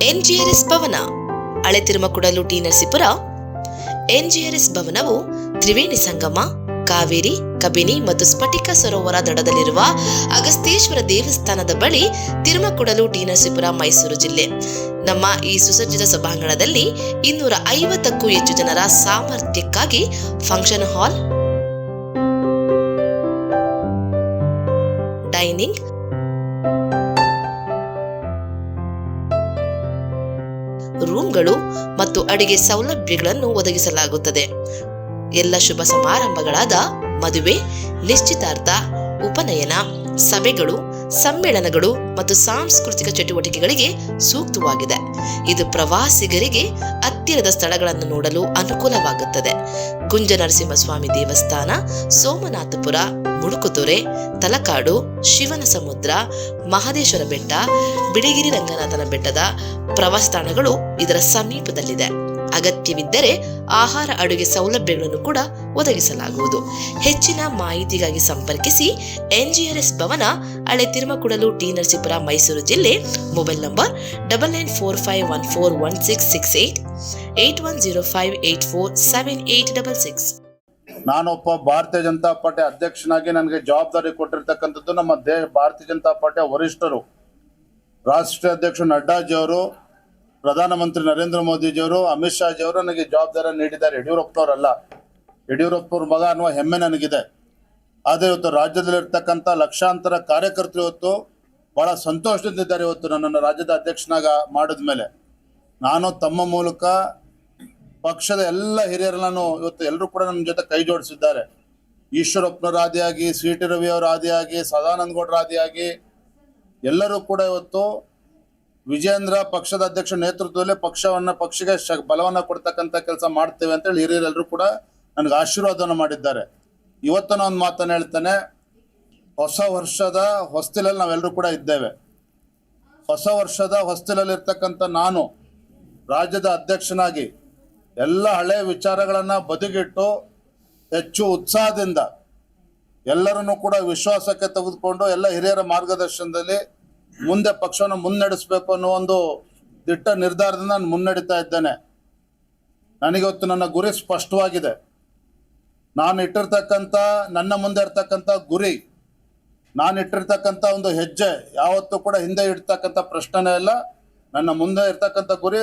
ಎನ್ಜಿಆರ್ಎಸ್ ಭವನ, ಹಳೆ ತಿರುಮಕುಡಲು ಟಿ ನರಸೀಪುರ. ಎನ್ಜಿಆರ್ಎಸ್ ಭವನವು ತ್ರಿವೇಣಿ ಸಂಗಮ, ಕಾವೇರಿ, ಕಬಿನಿ ಮತ್ತು ಸ್ಫಟಿಕ ಸರೋವರ ದಡದಲ್ಲಿರುವ ಅಗಸ್ತೇಶ್ವರ ದೇವಸ್ಥಾನದ ಬಳಿ, ತಿರುಮಕುಡಲು ಟಿ ನರಸೀಪುರ, ಮೈಸೂರು ಜಿಲ್ಲೆ. ನಮ್ಮ ಈ ಸುಸಜ್ಜಿತ ಸಭಾಂಗಣದಲ್ಲಿ 250ಕ್ಕೂ ಹೆಚ್ಚು ಜನರ ಸಾಮರ್ಥ್ಯಕ್ಕಾಗಿ ಫಂಕ್ಷನ್ ಹಾಲ್, ಡೈನಿಂಗ್, ರೂಮ್ಗಳು ಮತ್ತು ಅಡಿಗೆ ಸೌಲಭ್ಯಗಳನ್ನು ಒದಗಿಸಲಾಗುತ್ತದೆ. ಎಲ್ಲ ಶುಭ ಸಮಾರಂಭಗಳಾದ ಮದುವೆ, ನಿಶ್ಚಿತಾರ್ಥ, ಉಪನಯನ, ಸಭೆಗಳು, ಸಮ್ಮೇಳನಗಳು ಮತ್ತು ಸಾಂಸ್ಕೃತಿಕ ಚಟುವಟಿಕೆಗಳಿಗೆ ಸೂಕ್ತವಾಗಿದೆ. ಇದು ಪ್ರವಾಸಿಗರಿಗೆ ಹತ್ತಿರದ ಸ್ಥಳಗಳನ್ನು ನೋಡಲು ಅನುಕೂಲವಾಗುತ್ತದೆ. ಕುಂಜನರಸಿಂಹಸ್ವಾಮಿ ದೇವಸ್ಥಾನ, ಸೋಮನಾಥಪುರ, ಮುಡುಕುತೊರೆ, ತಲಕಾಡು, ಶಿವನ ಸಮುದ್ರ, ಮಹದೇಶ್ವರ ಬೆಟ್ಟ, ಬಿಳಿಗಿರಿ ರಂಗನಾಥನ ಬೆಟ್ಟದ ಪ್ರವಾಸ ತಾಣಗಳು ಇದರ ಸಮೀಪದಲ್ಲಿದೆ. ಅಗತ್ಯವಿದ್ದರೆ ಆಹಾರ ಅಡುಗೆ ಸೌಲಭ್ಯಗಳನ್ನು ಕೂಡ ಒದಗಿಸಲಾಗುವುದು. ಹೆಚ್ಚಿನ ಮಾಹಿತಿಗಾಗಿ ಸಂಪರ್ಕಿಸಿ ಎನ್ಜಿಆರ್ಎಸ್ ಭವನ, ಹಳೆ ತಿರುಮಕುಡಲು ಟಿ ನರಸೀಪುರ, ಮೈಸೂರು ಜಿಲ್ಲೆ. Mobile number 9945141668, 8105847866. ನಾನೊಬ್ಬ ಭಾರತೀಯ ಜನತಾ ಪಾರ್ಟಿ ಅಧ್ಯಕ್ಷನಾಗಿ ನನಗೆ ಜವಾಬ್ದಾರಿ ಕೊಟ್ಟಿರ್ತಕ್ಕಂಥದ್ದು ನಮ್ಮ ಭಾರತೀಯ ಜನತಾ ಪಾರ್ಟಿಯ ವರಿಷ್ಠರು, ರಾಷ್ಟ್ರೀಯ ಅಧ್ಯಕ್ಷ ನಡ್ಡಾಜಿಯವರು, ಪ್ರಧಾನಮಂತ್ರಿ ನರೇಂದ್ರ ಮೋದಿಜಿಯವರು, ಅಮಿತ್ ಶಾಜಿಯವರು ನನಗೆ ಜವಾಬ್ದಾರಿ ನೀಡಿದ್ದಾರೆ. ಯಡಿಯೂರಪ್ಪನವರಲ್ಲ, ಯಡಿಯೂರಪ್ಪನವ್ರ ಮಗ ಅನ್ನುವ ಹೆಮ್ಮೆ ನನಗಿದೆ. ಆದರೆ ಇವತ್ತು ರಾಜ್ಯದಲ್ಲಿರ್ತಕ್ಕಂಥ ಲಕ್ಷಾಂತರ ಕಾರ್ಯಕರ್ತರು ಇವತ್ತು ಭಾಳ ಸಂತೋಷದಿಂದಿದ್ದಾರೆ. ಇವತ್ತು ನನ್ನನ್ನು ರಾಜ್ಯದ ಅಧ್ಯಕ್ಷನಾಗ ಮಾಡಿದ ಮೇಲೆ ನಾನು ತಮ್ಮ ಮೂಲಕ ಪಕ್ಷದ ಎಲ್ಲ ಹಿರಿಯರನ್ನು ಇವತ್ತು ಎಲ್ಲರೂ ಕೂಡ ನನ್ನ ಜೊತೆ ಕೈ ಜೋಡಿಸಿದ್ದಾರೆ. ಈಶ್ವರಪ್ಪನವರ ಆದಿಯಾಗಿ, ಸಿ ಟಿ ರವಿ ಅವರ ಆದಿಯಾಗಿ, ಸದಾನಂದ ಗೌಡರ ಆದಿಯಾಗಿ ಎಲ್ಲರೂ ಕೂಡ ಇವತ್ತು ವಿಜೇಂದ್ರ ಪಕ್ಷದ ಅಧ್ಯಕ್ಷ ನೇತೃತ್ವದಲ್ಲಿ ಪಕ್ಷಕ್ಕೆ ಬಲವನ್ನು ಕೊಡ್ತಕ್ಕಂಥ ಕೆಲಸ ಮಾಡ್ತೇವೆ ಅಂತೇಳಿ ಹಿರಿಯರೆಲ್ಲರೂ ಕೂಡ ನನಗೆ ಆಶೀರ್ವಾದವನ್ನು ಮಾಡಿದ್ದಾರೆ. ಇವತ್ತು ನಾನು ಮಾತನ್ನು ಹೇಳ್ತೇನೆ, ಹೊಸ ವರ್ಷದ ಹೊಸ್ತಿಲಲ್ಲಿ ನಾವೆಲ್ಲರೂ ಕೂಡ ಇದ್ದೇವೆ. ಹೊಸ ವರ್ಷದ ಹೊಸ್ತಿಲಲ್ಲಿರ್ತಕ್ಕಂಥ ನಾನು ರಾಜ್ಯದ ಅಧ್ಯಕ್ಷನಾಗಿ ಎಲ್ಲ ಹಳೆಯ ವಿಚಾರಗಳನ್ನು ಬದಿಗಿಟ್ಟು ಹೆಚ್ಚು ಉತ್ಸಾಹದಿಂದ ಎಲ್ಲರನ್ನೂ ಕೂಡ ವಿಶ್ವಾಸಕ್ಕೆ ತೆಗೆದುಕೊಂಡು ಎಲ್ಲ ಹಿರಿಯರ ಮಾರ್ಗದರ್ಶನದಲ್ಲಿ ಮುಂದೆ ಪಕ್ಷವನ್ನು ಮುನ್ನಡೆಸಬೇಕು ಅನ್ನೋ ಒಂದು ದಿಟ್ಟ ನಿರ್ಧಾರದಿಂದ ನಾನು ಮುನ್ನಡೀತಾ ಇದ್ದೇನೆ. ನನಗಿವತ್ತು ನನ್ನ ಗುರಿ ಸ್ಪಷ್ಟವಾಗಿದೆ. ನಾನು ಇಟ್ಟಿರ್ತಕ್ಕಂಥ ನನ್ನ ಮುಂದೆ ಇರ್ತಕ್ಕಂಥ ಗುರಿ, ನಾನು ಇಟ್ಟಿರ್ತಕ್ಕಂಥ ಒಂದು ಹೆಜ್ಜೆ ಯಾವತ್ತೂ ಕೂಡ ಹಿಂದೆ ಇಡ್ತಕ್ಕಂಥ ಪ್ರಶ್ನೆನೇ ಇಲ್ಲ. ನನ್ನ ಮುಂದೆ ಇರ್ತಕ್ಕಂಥ ಗುರಿ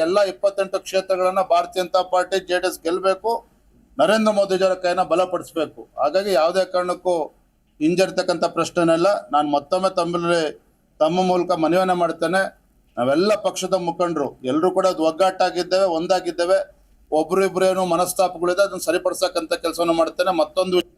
ಎಲ್ಲ 28 ಕ್ಷೇತ್ರಗಳನ್ನು ಭಾರತೀಯ ಜನತಾ ಪಾರ್ಟಿ JDS ಗೆಲ್ಲಬೇಕು, ನರೇಂದ್ರ ಮೋದಿಜಿಯವರ ಕೈನ ಬಲಪಡಿಸಬೇಕು. ಹಾಗಾಗಿ ಯಾವುದೇ ಕಾರಣಕ್ಕೂ ಹಿಂಜರಿತಕ್ಕಂಥ ಪ್ರಶ್ನೆನೇ ಇಲ್ಲ. ನಾನು ಮತ್ತೊಮ್ಮೆ ತಮ್ಮ ಮೂಲಕ ಮನವಿಯನ್ನು ಮಾಡ್ತೇನೆ, ನಾವೆಲ್ಲ ಪಕ್ಷದ ಮುಖಂಡರು ಎಲ್ಲರೂ ಕೂಡ ಒಗ್ಗಟ್ಟಾಗಿದ್ದೇವೆ, ಒಂದಾಗಿದ್ದೇವೆ. ಒಬ್ರು ಇಬ್ರು ಏನು ಮನಸ್ತಾಪಗಳಿದೆ ಅದನ್ನು ಸರಿಪಡಿಸಕ್ಕಂಥ ಕೆಲಸವನ್ನು ಮಾಡ್ತೇನೆ. ಮತ್ತೊಂದು